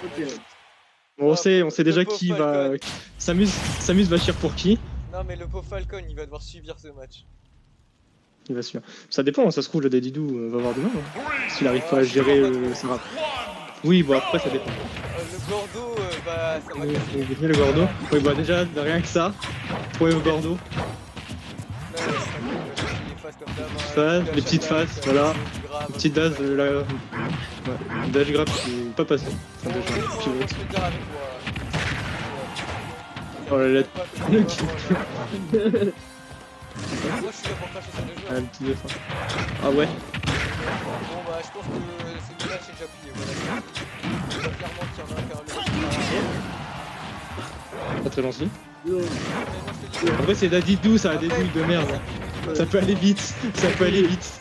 Ok. Bon, on sait déjà pauvre qui va... Falcon. Samus va chier pour qui. Non mais le pauvre Falcon, il va devoir subir ce match. Il va suivre. Ça dépend, ça se trouve, le Dadidou va avoir du mal. Hein. S'il arrive pas à gérer ça va. Oui, bon, après, ça dépend. Le Gordo, bah ça va Oui, casser. le Gordo. Oui, bah déjà, rien que ça. Trouver le Gordo. Là, les faces comme d'hab, hein, Faces, la les petites chatte, faces, voilà. grave. Les petites dash, là. Ouais. Dash grab qui est pas passé. Bon, Enfin, dash grab, moi, pivot. je peux te dire avec toi. Oh là là. Moi je suis là pour cracher sur les Ah, joueurs. le petit défunt. Ah ouais. Bon bah je pense que ce match est déjà plié. Voilà. Je vois clairement qu'il y en a un qui a un Pas très gentil. Non. Après, c'est Dadidou, ça a des douilles de merde. Ça peut aller vite. Ça peut aller vite.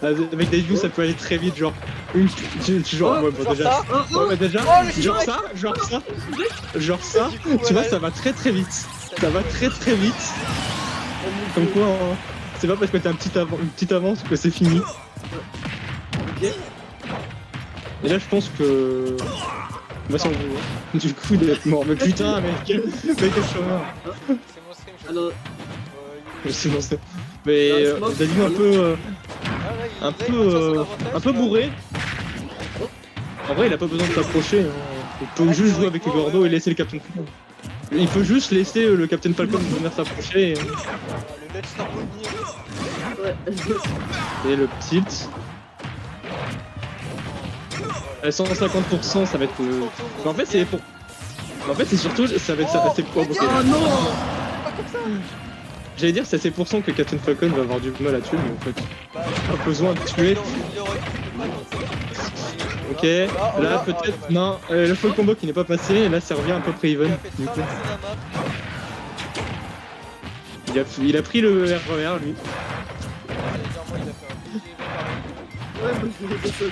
Avec Dadidou, ça peut aller très vite. Genre, genre, ouais, bon, Genre déjà. ça. Ouais, bah, déjà, Oh, le genre Shrek. ça, genre ça, Du coup, tu vois, voilà. ça va très très vite. Ça va très très vite. Comme quoi, hein, c'est pas parce que t'as une petite avance que c'est fini. Ok. Et là, je pense que. Bah, si on veut. Du coup, il doit être mort. Mais putain, mec, quel chômeur. C'est mon stream, je Alors, C'est bon, c'est. Mais Dadidou un peu. Un peu bourré. En vrai, il a pas besoin de s'approcher. Hein. Il peut juste jouer avec le Gordo et laisser le Captain Falcon. Il peut juste laisser le Captain Falcon venir s'approcher. Le Let's Harmony. ouais. Et le tilt. 150%, ça va être. Mais en fait, c'est pour. En fait, c'est surtout. Ça va être ça. C'est pour. Oh non. J'allais dire, c'est assez pour cent que Captain Falcon va avoir du mal à tuer, mais en fait. Pas besoin de tuer. Ok, là peut-être. Non, le full combo qui n'est pas passé, et là ça revient à peu près even. Du coup. Il a pris le RER lui. Ouais, moi je vais seul.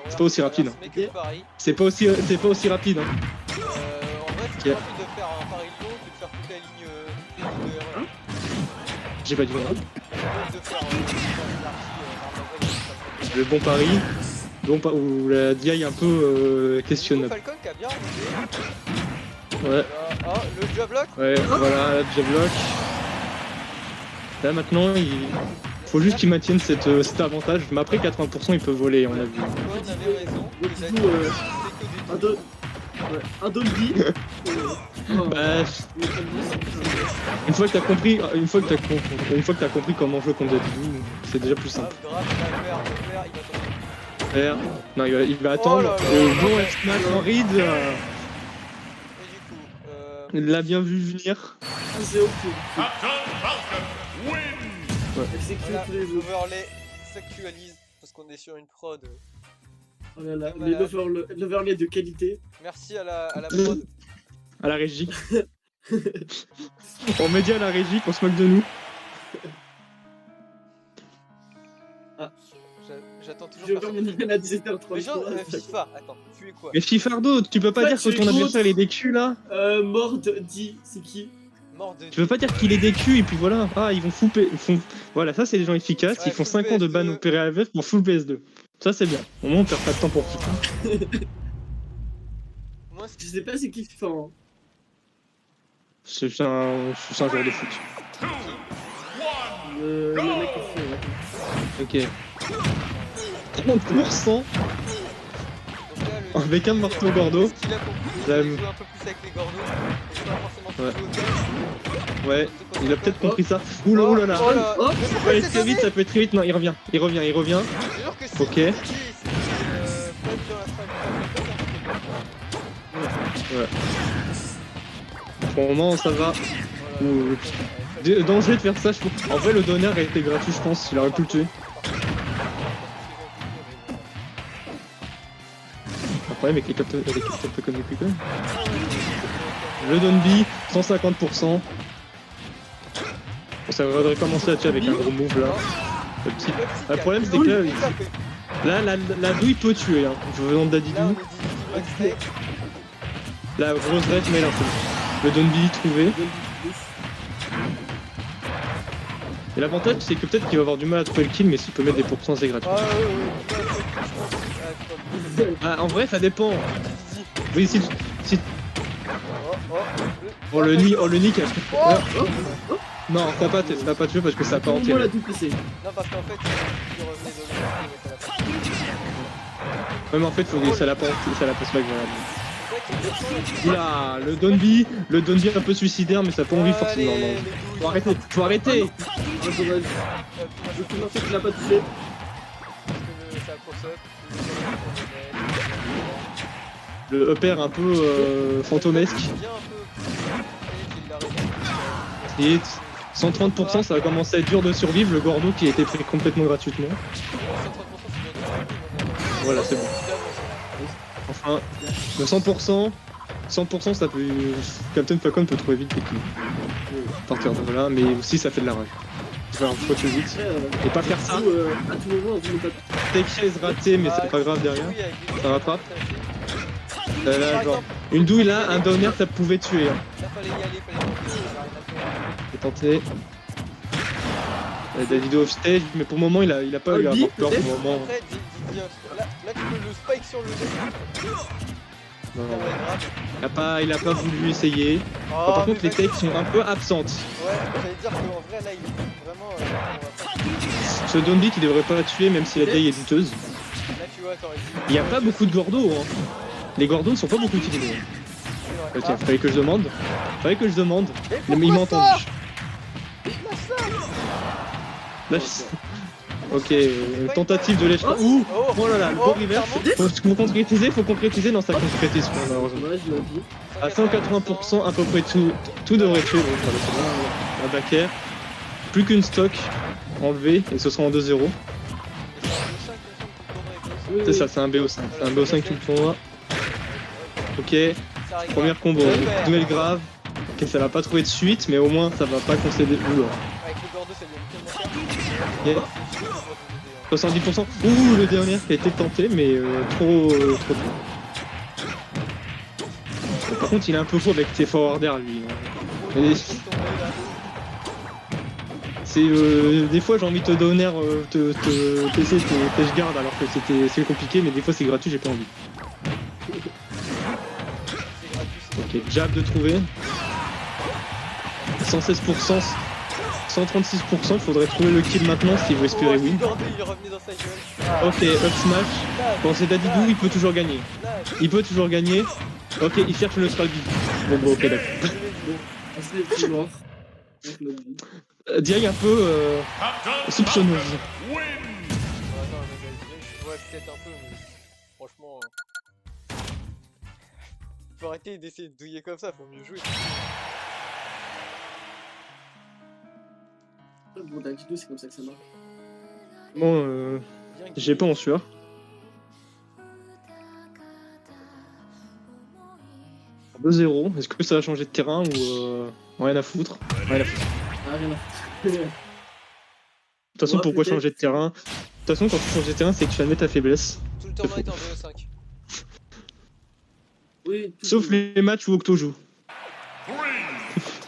C'est pas aussi rapide. C'est pas aussi rapide. Hein. En vrai, c'est plus rapide de faire un pari long que de faire toute la ligne de RE. J'ai pas dit vrai. De faire Le bon pari. Ou la DI un peu questionnable. Falcon qui a bien remonté. Ouais. Ah, le jab-lock. Ouais, voilà, la jab-lock. Là maintenant, il faut juste qu'il maintienne cet avantage. Mais après 80%, il peut voler, on a vu. Falcon avait raison. Donc, Il a du dit coup, que un deux. Ouais, un Dolby. Bah, une fois que t'as compris comment jouer contre Dadidou, c'est déjà plus simple. grave, il va tomber. Faire. Non, il va attendre. là là. Bon F-Smash en read. Et du coup, Il l'a bien vu venir. C'est ok. Exécute voilà, tous les autres. l'overlay s'actualise parce qu'on est sur une prod. Oh là là, l'overlay de qualité. Merci à la prod. À la régie. On met dit à la régie qu'on se moque de nous. J'attends toujours. Je vais faire mon email à 17h30. Mais genre, FIFA, attends, tu es quoi? Mais Fifardo, tu peux pas Ouais, dire que tu es ton gros. adversaire il est décu là. Mord dit, c'est qui? Mort de. Tu peux pas dire qu'il est décu et puis voilà. Ah, ils vont Voilà, ça c'est des gens efficaces. Ouais, Ils font full 5 ans de ban PS2. opéré AFF pour full PS2. Ça c'est bien. Au moins on perd pas de temps pour FIFA. Moi, Je sais pas c'est qui FIFA. Hein. C'est un joueur de foot. Le mec qui fait, ouais. Ok. 30% avec un marteau Gordo. Ce qu'il a compris, c'est J'aime. qu'il joue un peu plus avec les Gordos. Et pas forcément Ouais. jouer au catch. Ouais, il a peut-être compris ça. Oula oulala. Oh là. Oh, Mais Ça pourquoi peut aller c'est très vite, donné ça peut être très vite. Non, il revient. Je jure que c'est Ok. pas dans la strat. Ouais. Pour le moment, ça va. Danger de faire ça, je trouve. En vrai, le donneur a été gratuit, je pense. Il aurait pu le tuer. Un problème avec les capteurs comme les Quicken. Le Donby, 150%. Bon, ça devrait commencer à tuer avec un gros move là. Le petit. Le problème, c'est que là, la douille peut tuer. Hein. Venant de Dadidou. La grosse ref, mais là, le Donby trouvé. Et l'avantage, c'est que peut-être qu'il va avoir du mal à trouver le kill, mais s'il peut mettre des pourcents, c'est gratuit. Ah ouais, Ah, en vrai, ça dépend. Oui, si. Oh, Le nick. Oh Non, ça va pas tuer parce que ça a pas Tout le entier. monde l'a tout cassé. Non, parce qu'en fait, il revenait de l'autre côté, ouais, ça l'a pas. Même en fait, ça la passe pas grave. C'est vrai qu'il est Oula, le Donby un peu suicidaire, mais ça a pas envie forcément. Non. Faut arrêter. Ah, dommage. Le coup marché qu'il a pas touché. Ça cross-up. Le upper un peu fantomesque. Bien un peu. Et 130%, ça va commencer à être dur de survivre. Le Gordo qui a été pris complètement gratuitement. 130%, c'est bien. Voilà, c'est bon. Enfin, le 100%, ça peut. Captain Falcon peut trouver vite l'équipe. À partir de là, mais aussi ça fait de la rage. Faut faire un peu plus vite. Et pas faire ça. À tout moment, on peut Take chase raté, mais c'est pas grave derrière. Ça rattrape. Là, genre, une douille là, un downer, ça pouvait tuer. Hein. Là, fallait y aller, J'ai tenté. Davido off stage, mais pour le moment il a pas eu à avoir peur pour le moment. Après, là, tu peux le spike sur le dos. Non. Il a pas voulu essayer. Oh, Par contre, les takes sont un peu absentes. Ouais, j'allais dire qu'en vrai, là, il est vraiment. Ce Donby qui devrait pas la tuer, même si la taille est douteuse. Là, tu vois, t'aurais dû. Il n'y a pas beaucoup de Gordo. Hein. Les Gordos ne sont pas beaucoup utilisés. Ok, fallait que je demande. Mais il m'a entendu. Là, ok, tentative de lèche. Ouh, oh là là, le beau reverse. Faut concrétiser, non, ça concrétise pas, malheureusement. Ouais, je l'ai dit. À 180%, à peu près tout devrait tuer. Donc, voilà, c'est bon, un back air. Plus qu'une stock enlevée, et ce sera en 2-0. C'est ça, c'est un BO5. C'est un BO5 tout le tournoi. Ok, première combo. Duel grave. Ok, ça va pas trouver de suite, mais au moins ça va pas concéder. Oula. Avec le Gordo, ça lui a mis tellement cher. 70%. Ouh, le dernier qui a été tenté, mais trop tôt. Par contre, il est un peu fou avec ses forward air, lui. Mais c'est des fois j'ai envie de te donner t'essayer de tèche garde alors que c'est compliqué, mais des fois c'est gratuit, j'ai pas envie. Ok, jab de trouver. 116%, 136%, il faudrait trouver le kill maintenant s'il veut espérer win. Il est revenu dans sa gueule. Ok, up smash. Quand c'est Dadidou, il peut toujours gagner. Ok, il cherche le neutral beat. Bon, ok, d'accord. C'est mort. Diaye un peu soupçonneuse. Ouais, peut-être un peu, mais franchement. Faut arrêter d'essayer de douiller comme ça, faut mieux jouer. Bon, d'habitude, c'est comme ça que ça marche. Bon, j'ai pas en sueur. « 2-0, est-ce que ça va changer de terrain ou rien à foutre? Rien à foutre. Ah, rien à foutre. De toute façon, Ouais, pourquoi peut-être. changer de terrain? De toute façon, quand tu changes de terrain, c'est que tu admets ta faiblesse. Tout le tournoi est en BO5. Oui, Sauf les matchs où Octo joue. 3,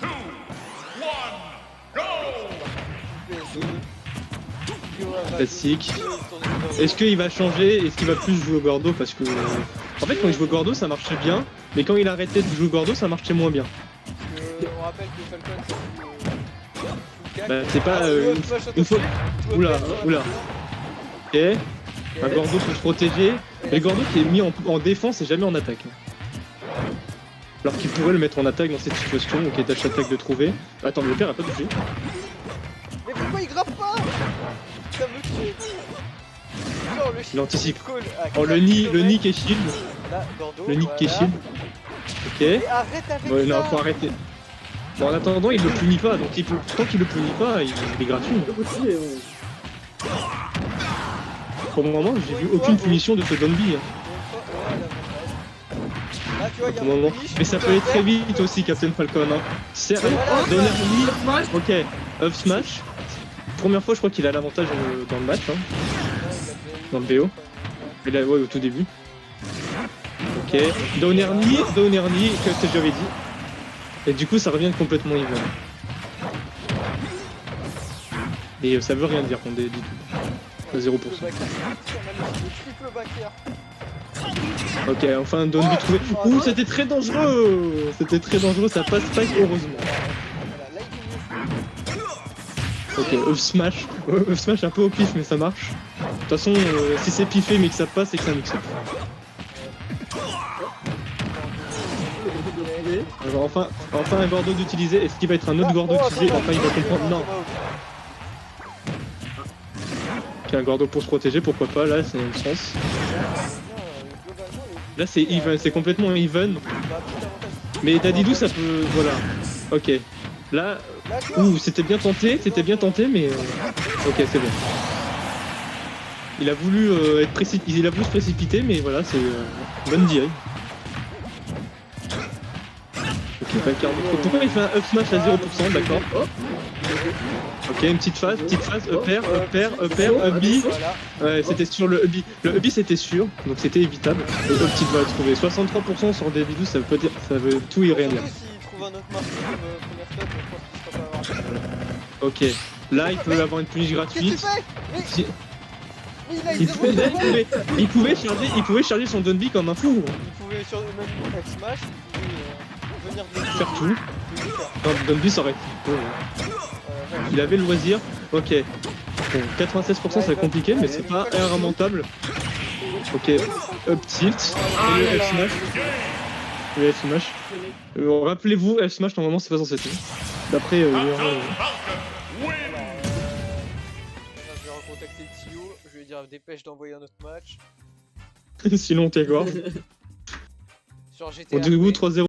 2, 1, go! Classique. Est-ce qu'il va changer? Est-ce qu'il va plus jouer au Gordo? Parce que... En fait, quand il joue au Gordo, ça marchait bien. Mais quand il a arrêté de jouer au Gordo, ça marchait moins bien. On rappelle que Falcon, c'est Bah, c'est pas... une fois... Oula. Ok. Un Gordo pour se protéger. Mais le Gordo qui est mis en défense et jamais en attaque. Alors qu'il pourrait le mettre en attaque dans cette situation. Ok, tâche attaque de trouver. Attends, mais le père a pas touché. Mais pourquoi il grave pas? Ça me tue. Genre, Il anticipe. cool à Oh, le 4 nid kilomètres. qui est shield. Là, Gordo, Le nick qui est voilà. shield. Ok. Mais arrête avec Ouais, ça. non, faut arrêter. Bon, en attendant, il le punit pas, donc tant qu'il le punit pas, il est gratuit. On peut continuer, Pour le moment, j'ai vu aucune punition de ce Donby. Là, tu vois, il y a Pour le moment. Mais ça peut aller très vite aussi, Captain Falcon. Hein. Serre, donner knee. Ok, up smash. Première fois, je crois qu'il a l'avantage dans le match, hein. Dans le BO. Mais là, ouais, au tout début. Ok, downer knee, que j'avais dit. Et du coup, ça revient complètement even. Et ça veut rien dire qu'on dit tout. 0%. Le triple back air. Ok, enfin Don B trouvé. Ouh, c'était très dangereux. C'était très dangereux, ça passe pas heureusement. Voilà, là il est mieux. Ok, Up Smash. Up Smash un peu au pif, mais ça marche. De toute façon, si c'est piffé mais que ça passe, c'est que c'est un mix-up. Alors enfin un Gordo d'utiliser. Est-ce qu'il va être un autre Gordo d'utiliser? Enfin, il va comprendre. Non. Ok, un Gordo pour se protéger, pourquoi pas? Là, c'est un sens. Là, c'est even, c'est complètement even. Mais Dadidou, ça peut. Voilà. Ok. Là. Ouh, c'était bien tenté, mais. Ok, c'est bon. Il a voulu être précipité, il a voulu se précipiter, mais voilà, c'est bonne DI. Ok, pas le quart de... Pourquoi il fait un up smash à 0%, d'accord. Ok, une petite phase, up air, up B. Ouais, c'était sur le up B. Le up B c'était sûr, donc c'était évitable. Et up petite va trouver 63% sur des vidéos, ça veut tout et rien dire. S'il trouve un autre marqué comme première step, je pense qu'il sera pas avoir. Ok, là il peut avoir une punish gratuite. Qu'est-ce que tu fais? Il pouvait charger son Don B comme un fou. Il pouvait sur même F smash, il pouvait venir de Faire tout. Non, Don B ça aurait été. Il avait le loisir. Ok. Bon, 96% c'est compliqué, mais c'est pas irrémontable. Ok, up tilt. Et le F smash. Le F smash. Rappelez-vous, F smash normalement c'est pas censé être. D'après. Falcon win. Je vais recontacter Tio, je vais lui dire dépêche d'envoyer un autre match. Sinon t'es gorge. Sur GTA. Au début 3-0.